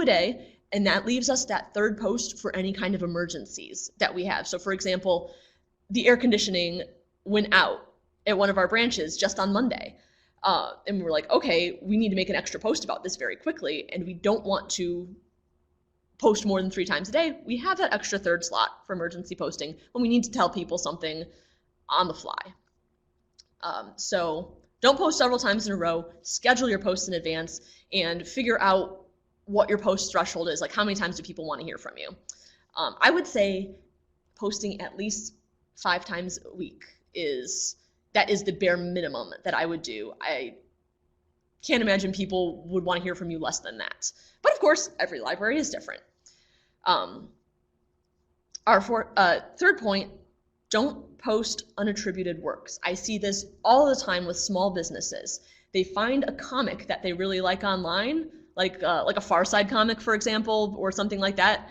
a day, and that leaves us that 3rd post for any kind of emergencies that we have. So for example, the air conditioning went out at one of our branches just on Monday. And we were like, okay, we need to make an extra post about this very quickly, and we don't want to post more than 3 times a day. We have that extra 3rd slot for emergency posting when we need to tell people something on the fly. So don't post several times in a row, schedule your posts in advance, and figure out what your post threshold is, like how many times do people want to hear from you. I would say posting at least 5 times a week that is the bare minimum that I would do. I can't imagine people would want to hear from you less than that. But of course, every library is different. Our 3rd point, don't post unattributed works. I see this all the time with small businesses. They find a comic that they really like online, like a Far Side comic, for example, or something like that,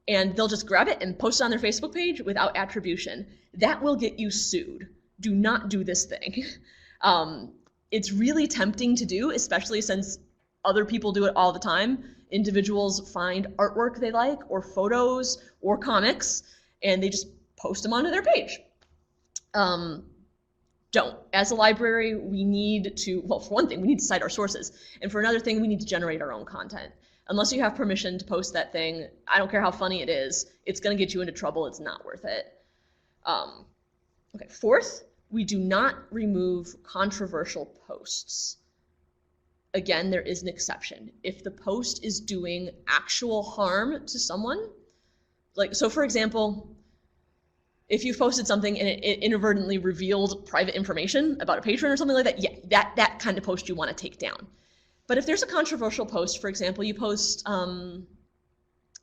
and they'll just grab it and post it on their Facebook page without attribution. That will get you sued. Do not do this thing. It's really tempting to do, especially since other people do it all the time. Individuals find artwork they like, or photos, or comics, and they just post them onto their page. Don't. As a library, we need to, well, for one thing, we need to cite our sources, and for another thing, we need to generate our own content. Unless you have permission to post that thing, I don't care how funny it is, it's going to get you into trouble. It's not worth it. Okay, 4th, we do not remove controversial posts. Again, there is an exception. If the post is doing actual harm to someone, like, so for example, if you've posted something and it inadvertently revealed private information about a patron or something like that, yeah, that kind of post you want to take down. But if there's a controversial post, for example, you post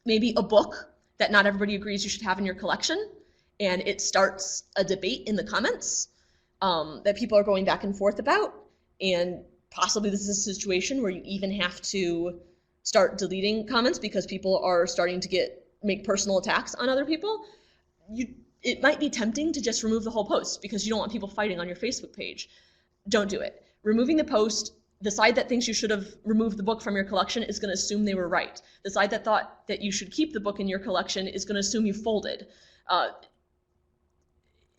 maybe a book that not everybody agrees you should have in your collection, and it starts a debate in the comments that people are going back and forth about, and possibly this is a situation where you even have to start deleting comments because people are starting to make personal attacks on other people, it might be tempting to just remove the whole post because you don't want people fighting on your Facebook page. Don't do it. Removing the post, the side that thinks you should have removed the book from your collection is going to assume they were right. The side that thought that you should keep the book in your collection is going to assume you folded.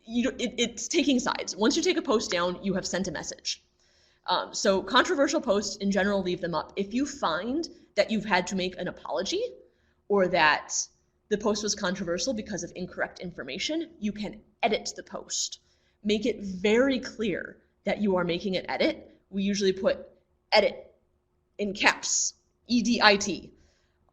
It's taking sides. Once you take a post down, you have sent a message. So controversial posts in general, leave them up. If you find that you've had to make an apology or that the post was controversial because of incorrect information, you can edit the post. Make it very clear that you are making an edit. We usually put edit in caps, EDIT,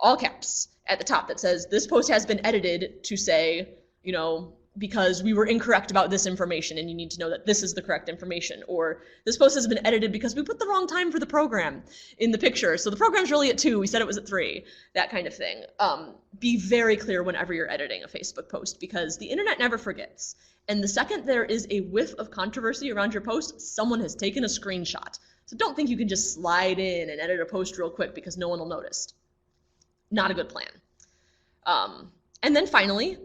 all caps at the top that says this post has been edited to say, you know, because we were incorrect about this information and you need to know that this is the correct information. Or this post has been edited because we put the wrong time for the program in the picture. So the program's really at 2, we said it was at 3, that kind of thing. Be very clear whenever you're editing a Facebook post because the internet never forgets. And the second there is a whiff of controversy around your post, someone has taken a screenshot. So don't think you can just slide in and edit a post real quick because no one will notice. Not a good plan. And then finally,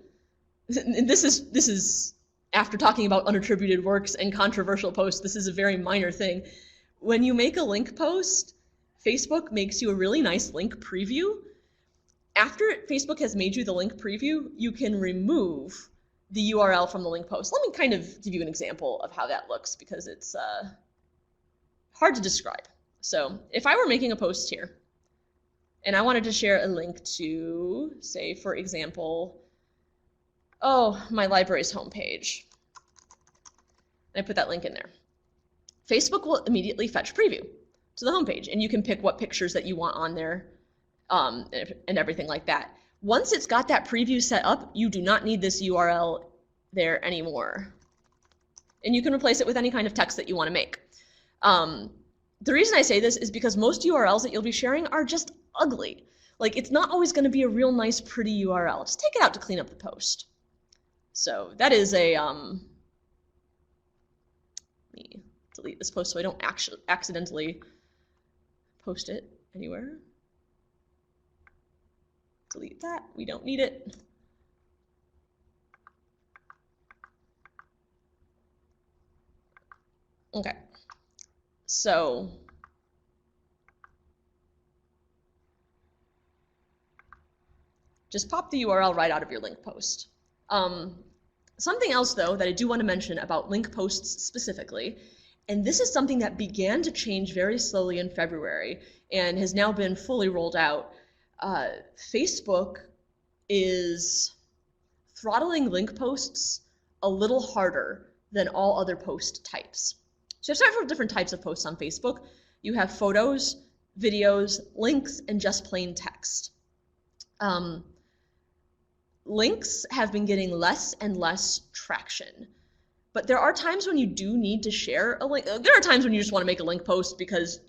and this is after talking about unattributed works and controversial posts, this is a very minor thing. When you make a link post, Facebook makes you a really nice link preview. After Facebook has made you the link preview, you can remove the URL from the link post. Let me kind of give you an example of how that looks because it's hard to describe. So if I were making a post here and I wanted to share a link to, say, for example, my library's homepage, and I put that link in there, Facebook will immediately fetch preview to the homepage, and you can pick what pictures that you want on there and everything like that. Once it's got that preview set up, you do not need this URL there anymore. And you can replace it with any kind of text that you want to make. The reason I say this is because most URLs that you'll be sharing are just ugly. Like, it's not always going to be a real nice, pretty URL. Just take it out to clean up the post. So that is a, let me delete this post so I don't actually accidentally post it anywhere. Delete that, we don't need it. Okay, so just pop the URL right out of your link post. Something else, though, that I do want to mention about link posts specifically, and this is something that began to change very slowly in February and has now been fully rolled out. Facebook is throttling link posts a little harder than all other post types. So you have several different types of posts on Facebook. You have photos, videos, links, and just plain text. Links have been getting less and less traction. But there are times when you do need to share a link. There are times when you just want to make a link post because,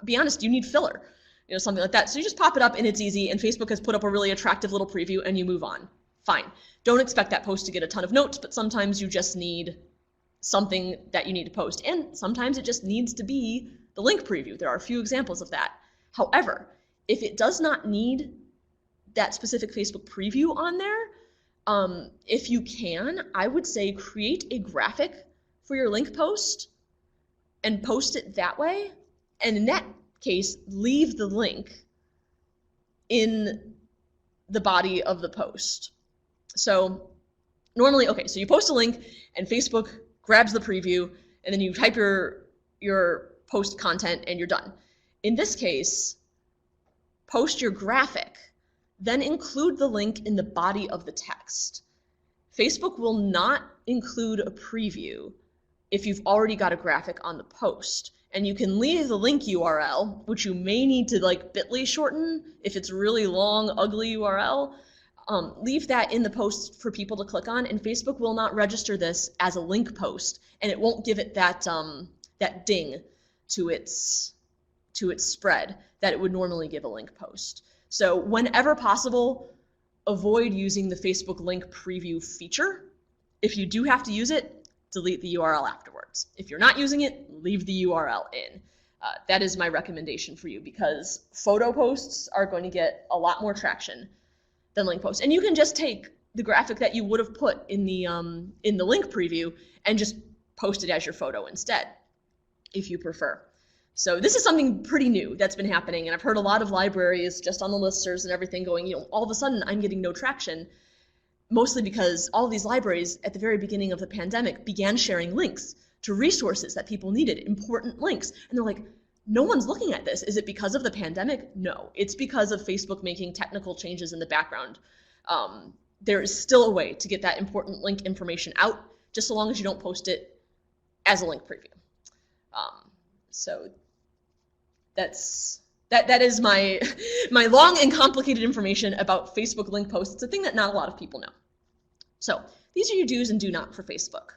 be honest, you need filler, you know, something like that. So you just pop it up and it's easy, and Facebook has put up a really attractive little preview and you move on. Fine. Don't expect that post to get a ton of notes, but sometimes you just need something that you need to post. And sometimes it just needs to be the link preview. There are a few examples of that. However, if it does not need that specific Facebook preview on there, if you can, I would say create a graphic for your link post and post it that way. And in that case, leave the link in the body of the post. So normally, okay, so you post a link and Facebook grabs the preview and then you type your post content and you're done. In this case, post your graphic, then include the link in the body of the text. Facebook will not include a preview if you've already got a graphic on the post. And you can leave the link URL, which you may need to like bit.ly shorten if it's really long, ugly URL. Leave that in the post for people to click on, and Facebook will not register this as a link post, and it won't give it that that ding to its spread that it would normally give a link post. So whenever possible, avoid using the Facebook link preview feature. If you do have to use it, delete the URL afterwards. If you're not using it, leave the URL in. That is my recommendation for you, because photo posts are going to get a lot more traction than link posts. And you can just take the graphic that you would have put in the link preview and just post it as your photo instead, if you prefer. So this is something pretty new that's been happening, and I've heard a lot of libraries just on the listservs and everything going, you know, all of a sudden I'm getting no traction, mostly because all of these libraries at the very beginning of the pandemic began sharing links to resources that people needed, important links. And they're like, no one's looking at this. Is it because of the pandemic? No, it's because of Facebook making technical changes in the background. There is still a way to get that important link information out, just so long as you don't post it as a link preview. So that is my long and complicated information about Facebook link posts. It's a thing that not a lot of people know. So these are your do's and do not for Facebook.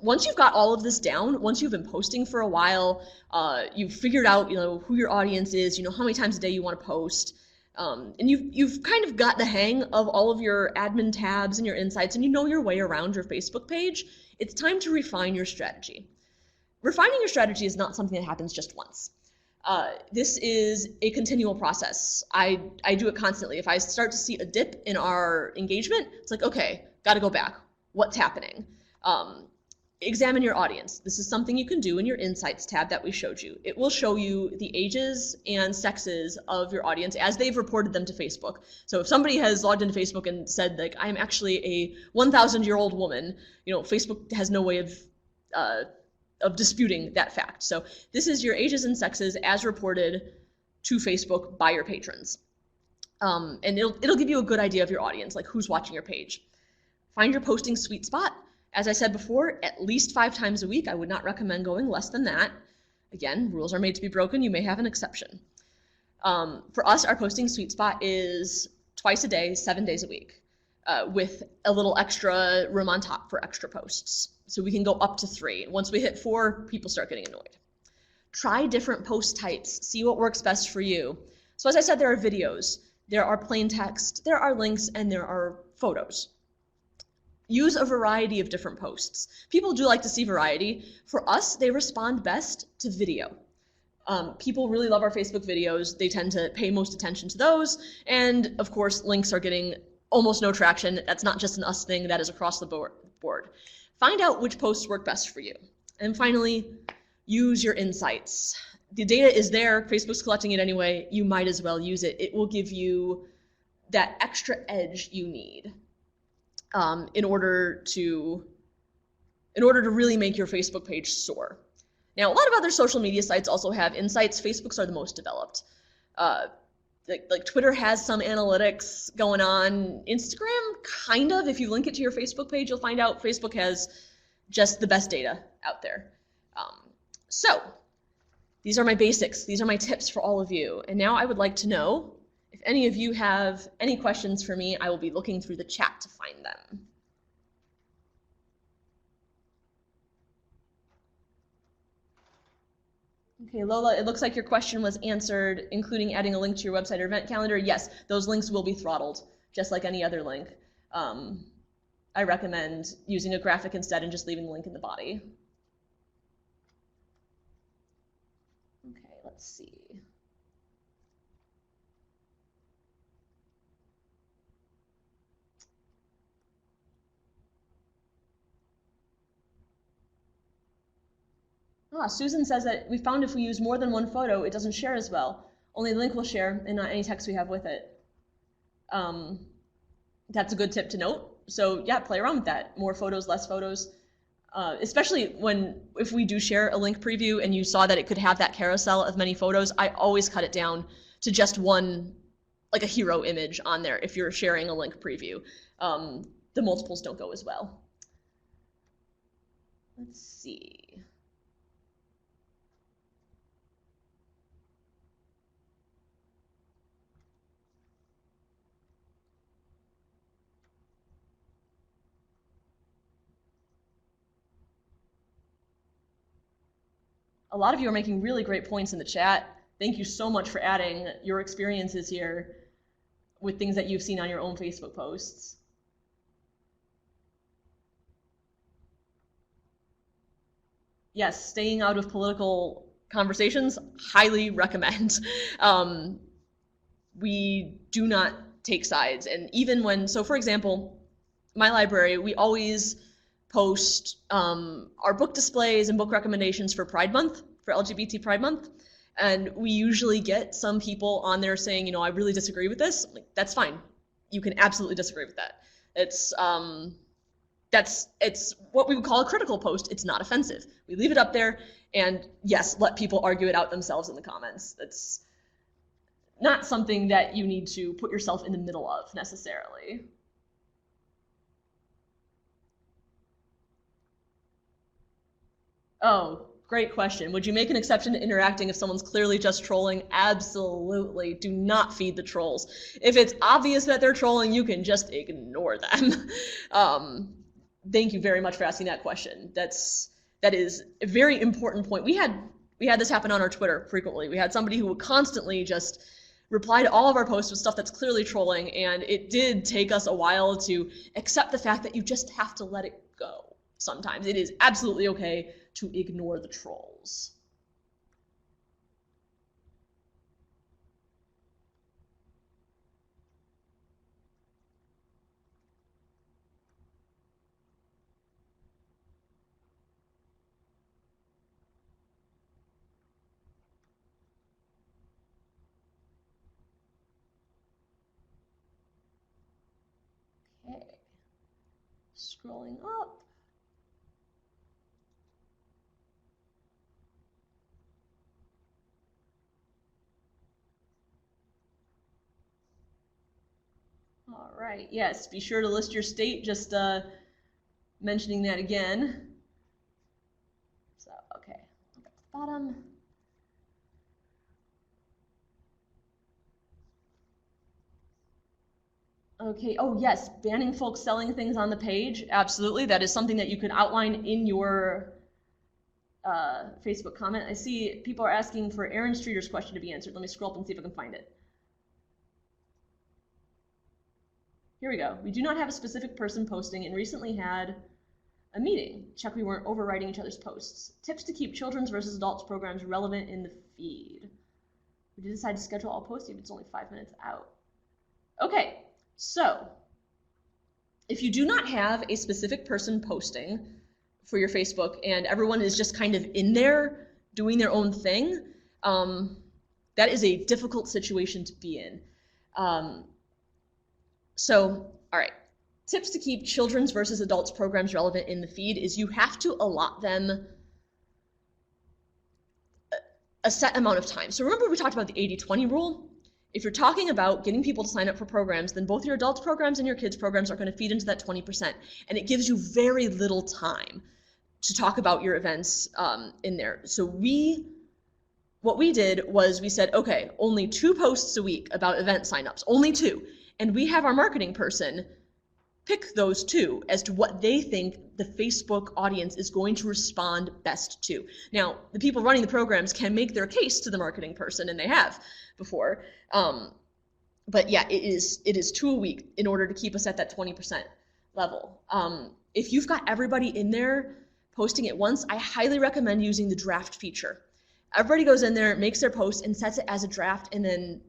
Once you've got all of this down, once you've been posting for a while, you've figured out, who your audience is, how many times a day you want to post, and you've kind of got the hang of all of your admin tabs and your insights, and you know your way around your Facebook page, it's time to refine your strategy. Refining your strategy is not something that happens just once. This is a continual process. I do it constantly. If I start to see a dip in our engagement, it's like, okay, got to go back. What's happening? Examine your audience. This is something you can do in your Insights tab that we showed you. It will show you the ages and sexes of your audience as they've reported them to Facebook. So if somebody has logged into Facebook and said, like, I'm actually a 1,000-year-old woman, Facebook has no way of disputing that fact. So this is your ages and sexes as reported to Facebook by your patrons. And it'll give you a good idea of your audience, like who's watching your page. Find your posting sweet spot. As I said before, at least 5 times a week. I would not recommend going less than that. Again, rules are made to be broken. You may have an exception. For us, our posting sweet spot is twice a day, 7 days a week, with a little extra room on top for extra posts. So we can go up to 3. Once we hit 4, people start getting annoyed. Try different post types. See what works best for you. So as I said, there are videos, there are plain text, there are links, and there are photos. Use a variety of different posts. People do like to see variety. For us, they respond best to video. People really love our Facebook videos. They tend to pay most attention to those. And of course, links are getting almost no traction. That's not just an us thing, that is across the board. Find out which posts work best for you. And finally, use your insights. The data is there. Facebook's collecting it anyway. You might as well use it. It will give you that extra edge you need. In order to really make your Facebook page soar. Now, a lot of other social media sites also have insights. Facebook's are the most developed. Like Twitter has some analytics going on. Instagram, kind of. If you link it to your Facebook page, you'll find out Facebook has just the best data out there. So these are my basics. These are my tips for all of you. And now I would like to know, if any of you have any questions for me, I will be looking through the chat to find them. Okay, Lola, it looks like your question was answered, including adding a link to your website or event calendar. Yes, those links will be throttled, just like any other link. I recommend using a graphic instead and just leaving the link in the body. Okay, let's see. Susan says that we found if we use more than one photo, it doesn't share as well. Only the link will share and not any text we have with it. That's a good tip to note. So yeah, play around with that. More photos, less photos. Especially if we do share a link preview and you saw that it could have that carousel of many photos, I always cut it down to just one, like a hero image on there if you're sharing a link preview. The multiples don't go as well. Let's see. A lot of you are making really great points in the chat. Thank you so much for adding your experiences here with things that you've seen on your own Facebook posts. Yes, staying out of political conversations, highly recommend. We do not take sides. And even when, so for example, my library, we always post our book displays and book recommendations for Pride Month, for LGBT Pride Month. And we usually get some people on there saying, I really disagree with this. Like, that's fine. You can absolutely disagree with that. It's it's what we would call a critical post. It's not offensive. We leave it up there, and yes, let people argue it out themselves in the comments. That's not something that you need to put yourself in the middle of necessarily. Oh, great question. Would you make an exception to interacting if someone's clearly just trolling? Absolutely. Do not feed the trolls. If it's obvious that they're trolling, you can just ignore them. Thank you very much for asking that question. That is a very important point. We had this happen on our Twitter frequently. We had somebody who would constantly just reply to all of our posts with stuff that's clearly trolling, and it did take us a while to accept the fact that you just have to let it go. Sometimes it is absolutely okay to ignore the trolls. Okay, scrolling up. All right, yes, be sure to list your state, just mentioning that again. So, okay, at the bottom. Okay, oh yes, banning folks selling things on the page, absolutely. That is something that you could outline in your Facebook comment. I see people are asking for Aaron Streeter's question to be answered. Let me scroll up and see if I can find it. Here we go. We do not have a specific person posting and recently had a meeting. Check we weren't overwriting each other's posts. Tips to keep children's versus adults programs relevant in the feed. We did decide to schedule all posts if it's only 5 minutes out. Okay, so if you do not have a specific person posting for your Facebook and everyone is just kind of in there doing their own thing, that is a difficult situation to be in. So, all right, tips to keep children's versus adults programs relevant in the feed is you have to allot them a set amount of time. So remember we talked about the 80-20 rule? If you're talking about getting people to sign up for programs, then both your adults programs and your kids programs are going to feed into that 20%, and it gives you very little time to talk about your events in there. So what we did was we said, okay, only 2 posts a week about event signups, only 2. And we have our marketing person pick those 2 as to what they think the Facebook audience is going to respond best to. Now, the people running the programs can make their case to the marketing person, and they have before. But yeah, it is 2 a week in order to keep us at that 20% level. If you've got everybody in there posting at once, I highly recommend using the draft feature. Everybody goes in there, makes their post, and sets it as a draft, and then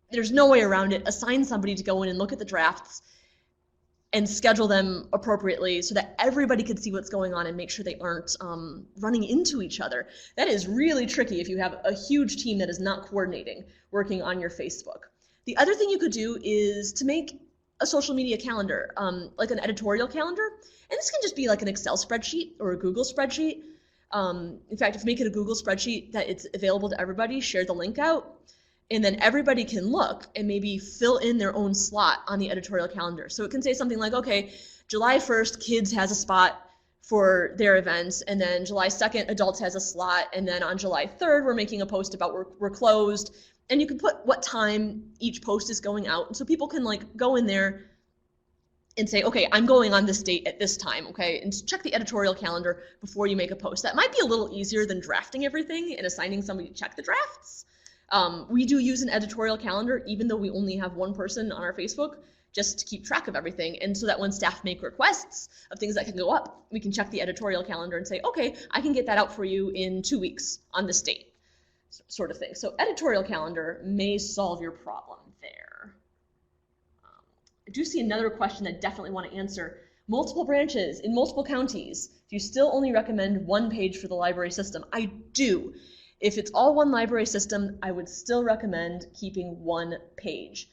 there's no way around it. Assign somebody to go in and look at the drafts and schedule them appropriately so that everybody can see what's going on and make sure they aren't running into each other. That is really tricky if you have a huge team that is not coordinating, working on your Facebook. The other thing you could do is to make a social media calendar, like an editorial calendar. And this can just be like an Excel spreadsheet or a Google spreadsheet. In fact, if you make it a Google spreadsheet that it's available to everybody, share the link out. And then everybody can look and maybe fill in their own slot on the editorial calendar. So it can say something like, okay, July 1st, kids has a spot for their events, and then July 2nd, adults has a slot, and then on July 3rd, we're making a post about we're closed, and you can put what time each post is going out, and so people can like go in there and say, okay, I'm going on this date at this time, okay, and check the editorial calendar before you make a post. That might be a little easier than drafting everything and assigning somebody to check the drafts. We do use an editorial calendar, even though we only have 1 person on our Facebook, just to keep track of everything. And so that when staff make requests of things that can go up, we can check the editorial calendar and say, okay, I can get that out for you in 2 weeks on this date, sort of thing. So editorial calendar may solve your problem there. I do see another question that I definitely want to answer. Multiple branches in multiple counties. Do you still only recommend 1 page for the library system? I do. If it's all one library system, I would still recommend keeping 1 page.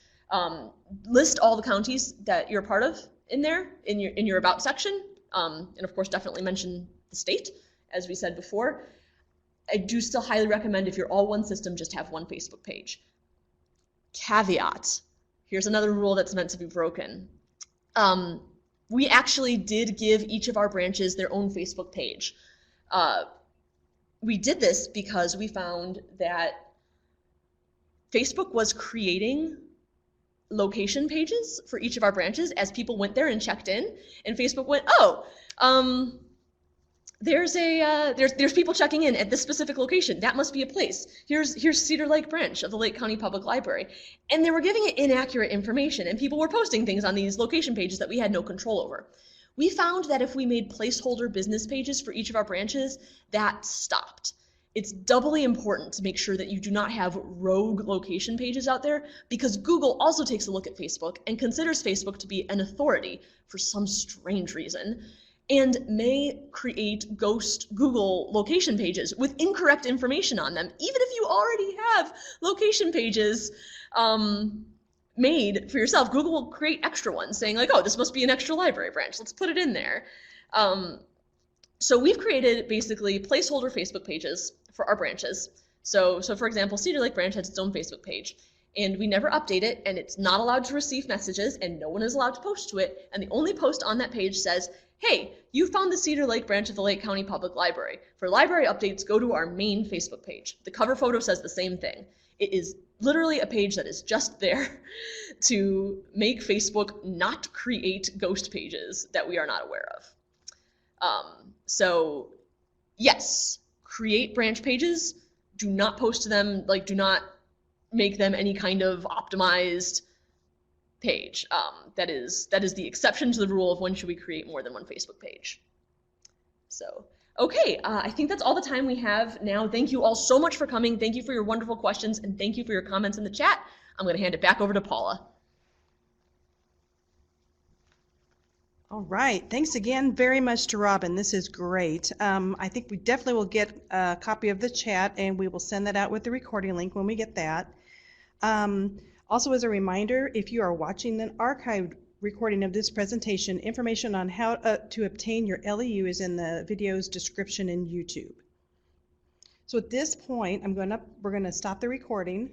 List all the counties that you're a part of in there in your about section, and of course definitely mention the state, as we said before. I do still highly recommend, if you're all one system, just have one Facebook page. Caveat, here's another rule that's meant to be broken. We actually did give each of our branches their own Facebook page. We did this because we found that Facebook was creating location pages for each of our branches as people went there and checked in, and Facebook went, oh, there's people checking in at this specific location. That must be a place. Here's Cedar Lake branch of the Lake County Public Library. And they were giving it inaccurate information, and people were posting things on these location pages that we had no control over. We found that if we made placeholder business pages for each of our branches, that stopped. It's doubly important to make sure that you do not have rogue location pages out there, because Google also takes a look at Facebook and considers Facebook to be an authority for some strange reason, and may create ghost Google location pages with incorrect information on them, even if you already have location pages made for yourself. Google will create extra ones saying like, oh, this must be an extra library branch, let's put it in there. So we've created basically placeholder Facebook pages for our branches. So for example, Cedar Lake branch has its own Facebook page, and we never update it, and it's not allowed to receive messages, and no one is allowed to post to it, and the only post on that page says, hey, you found the Cedar Lake branch of the Lake County Public Library. For library updates, go to our main Facebook page. The cover photo says the same thing. It is literally a page that is just there to make Facebook not create ghost pages that we are not aware of. So yes, create branch pages. Do not post to them, like do not make them any kind of optimized page. That is the exception to the rule of when should we create more than one Facebook page. So, okay, I think that's all the time we have now. Thank you all so much for coming. Thank you for your wonderful questions, and thank you for your comments in the chat. I'm going to hand it back over to Paula.
All right, thanks again very much to Robin. This is great. I think we definitely will get a copy of the chat, and we will send that out with the recording link when we get that. Also, as a reminder, if you are watching an archived recording of this presentation, information on how to obtain your LEU is in the video's description in YouTube. So at this point, we're going to stop the recording.